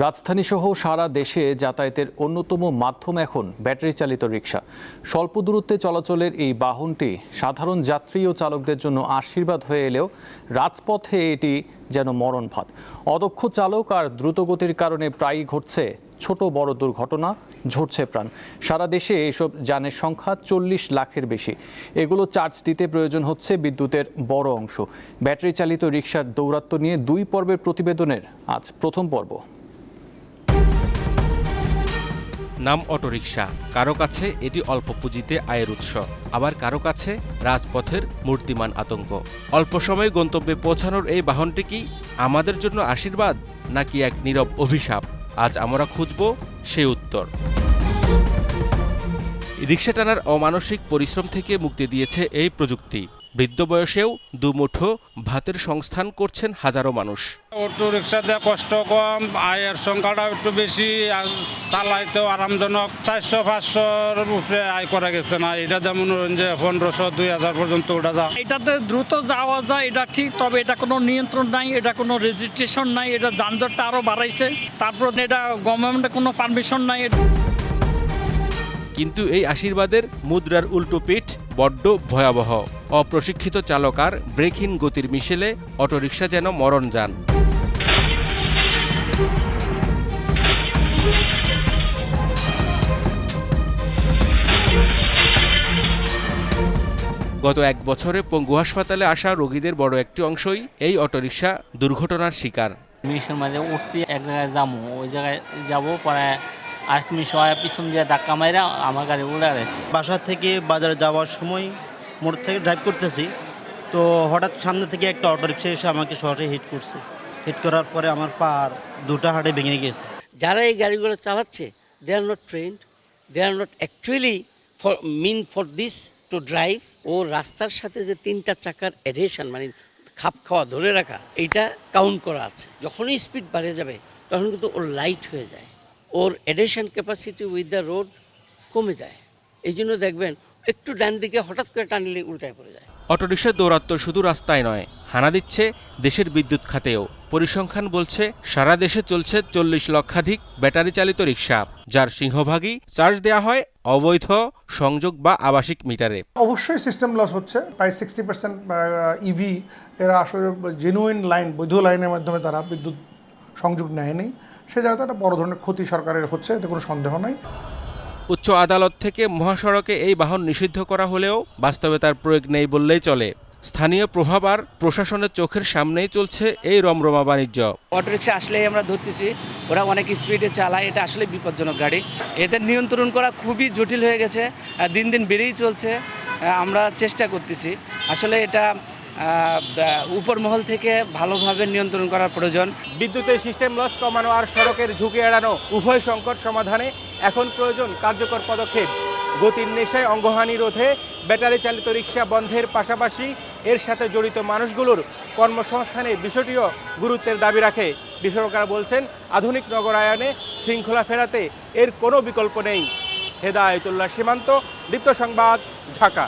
রাজধানীসহ সারা দেশে যাতায়াতের অন্যতম মাধ্যম এখন ব্যাটারি চালিত রিকশা। স্বল্প দূরত্বে চলাচলের এই বাহনটি সাধারণ যাত্রী ও চালকদের জন্য আশীর্বাদ হয়ে এলেও রাজপথে এটি যেন মরণ ফাঁদ। অদক্ষ চালক আর দ্রুতগতির কারণে প্রায়ই ঘটছে ছোট বড় দুর্ঘটনা, ঝরছে প্রাণ। সারা দেশে এসব যানের সংখ্যা 40 লাখের বেশি। এগুলো চার্জ দিতে প্রয়োজন হচ্ছে বিদ্যুতের বড় অংশ। ব্যাটারি চালিত রিকশার দৌরাত্ম্য নিয়ে 2 পর্বের প্রতিবেদনের আজ প্রথম পর্ব। নাম অটোরিকশা। কারো কাছে এটি অল্প পুঁজিতে আয়ের উৎস, আবার কারো কাছে রাজপথের মূর্তিমান আতঙ্ক। অল্প সময়ে গন্তব্যে পৌঁছানোর এই বাহনটি কি আমাদের জন্য আশীর্বাদ নাকি এক নীরব অভিশাপ? আজ আমরা খুঁজব সেই উত্তর। রিকশা টানার অমানসিক পরিশ্রম থেকে মুক্তি দিয়েছে এই প্রযুক্তি। বৃদ্ধ বয়সেও দুমুঠো ভাতের সংস্থান করছেন হাজারো মানুষ। অটো রিক্সা দিয়ে কষ্ট কম, আয়ের সংখ্যাটা একটু বেশি, চালাইতেও আরামজনক। 400-500-র উপরে আয় করা গেছে না। এটা যেমন যে 1500-2000 পর্যন্ত ওটা যা। এটাতে দ্রুত যাওয়া যায়, এটা ঠিক, তবে এটা কোনো নিয়ন্ত্রণ নাই, এটা কোনো রেজিস্ট্রেশন নাই, এটা যানজটটা আরও বাড়াইছে। তারপর এটা গভর্নমেন্টের কোনো পারমিশন নাই। কিন্তু এই আশীর্বাদের মুদ্রার উল্টো পিঠ বড্ড ভয়াবহ। অপ্রশিক্ষিত চালক আর ব্রেকহীন গতির মিশেলে অটোরিকশা যেন মরণ যান। গত 1 বছরে পঙ্গু হাসপাতালে আসা রোগীদের বড় একটি অংশই এই অটোরিকশা দুর্ঘটনার শিকার। মিনিটের মাঝে উঠছি, এক জায়গায় যাবো, ওই জায়গায় যাবো, পরে আরেক মিনিট সময় পিছন দিয়ে ধাক্কা মাইরা আমার গাড়ি উড়ে গেছে। বাসা থেকে বাজারে যাওয়ার সময় মোটর থেকে ড্রাইভ করতেছি, তো হঠাৎ সামনে থেকে একটা অটোরিকশা এসে আমাকে সহজে হিট করছে। হিট করার পরে আমার পার 2টা হাড়ে ভেঙে গেছে। যারা এই গাড়িগুলো চালাচ্ছে, they are not trained, they are not actually for this to drive. ও রাস্তার সাথে যে 3টা চাকার অ্যাডহেশন, মানে খাপ খাওয়া ধরে রাখা, এইটা কাউন্ট করা আছে। যখনই স্পিড বাড়ে যাবে তখন কিন্তু ওর লাইট হয়ে যায়, ওর adhesion capacity with the road কমে যায়। এই জন্য দেখবেন একটু ডান দিকে হঠাৎ করে টানলে উল্টায় পড়ে যায়। অটোরিকশার দৌরাত্ম্য শুধু রাস্তায় নয়, হানা দিচ্ছে দেশের বিদ্যুৎ খাতেও। পরিসংখ্যান বলছে সারা দেশে চলছে 40 লক্ষাধিক ব্যাটারি চালিত রিকশা, যার সিংহভাগই চার্জ দেওয়া হয় অবৈধ সংযোগ বা আবাসিক মিটারে। অবশ্যই সিস্টেম লস হচ্ছে। প্রায় 60% ইভি এরা আসলে জেনুইন লাইন, বৈধ লাইনের মাধ্যমে তারা বিদ্যুৎ সংযোগ নেয়নি। সে জায়গাতে একটা বড় ধরনের ক্ষতি সরকারের হচ্ছে, এতে কোনো সন্দেহ নাই। উচ্চ আদালত থেকে মহাসড়কে এই বাহন নিষিদ্ধ করা হলেও বাস্তবে তার প্রয়োগ নেই বললেই চলে। স্থানীয় প্রভাব আর প্রশাসনের চোখের সামনেই চলছে এই রমরমা বাণিজ্য। অটোরিকশা আসলেই আমরা ধরতেছি, ওরা অনেক স্পিডে চালায়, এটা আসলে বিপজ্জনক গাড়ি। এদের নিয়ন্ত্রণ করা খুবই জটিল হয়ে গেছে, দিন দিন বেড়েই চলছে। আমরা চেষ্টা করতেছি, আসলে এটা উপর মহল থেকে ভালোভাবে নিয়ন্ত্রণ করার প্রয়োজন। বিদ্যুতের সিস্টেম লস কমানো আর সড়কের ঝুঁকি এড়ানো উভয় সংকট সমাধানে এখন প্রয়োজন কার্যকর পদক্ষেপ। গতির নেশায় অঙ্গহানি রোধে ব্যাটারি চালিত রিকশা বন্ধের পাশাপাশি এর সাথে জড়িত মানুষগুলোর কর্মসংস্থানের বিষয়টিও গুরুত্বের দাবি রাখে। বিশেষজ্ঞরা বলছেন, আধুনিক নগরায়নে শৃঙ্খলা ফেরাতে এর কোনো বিকল্প নেই। হেদায়েতুল্লাহ সীমান্ত, দীপ্ত সংবাদ, ঢাকা।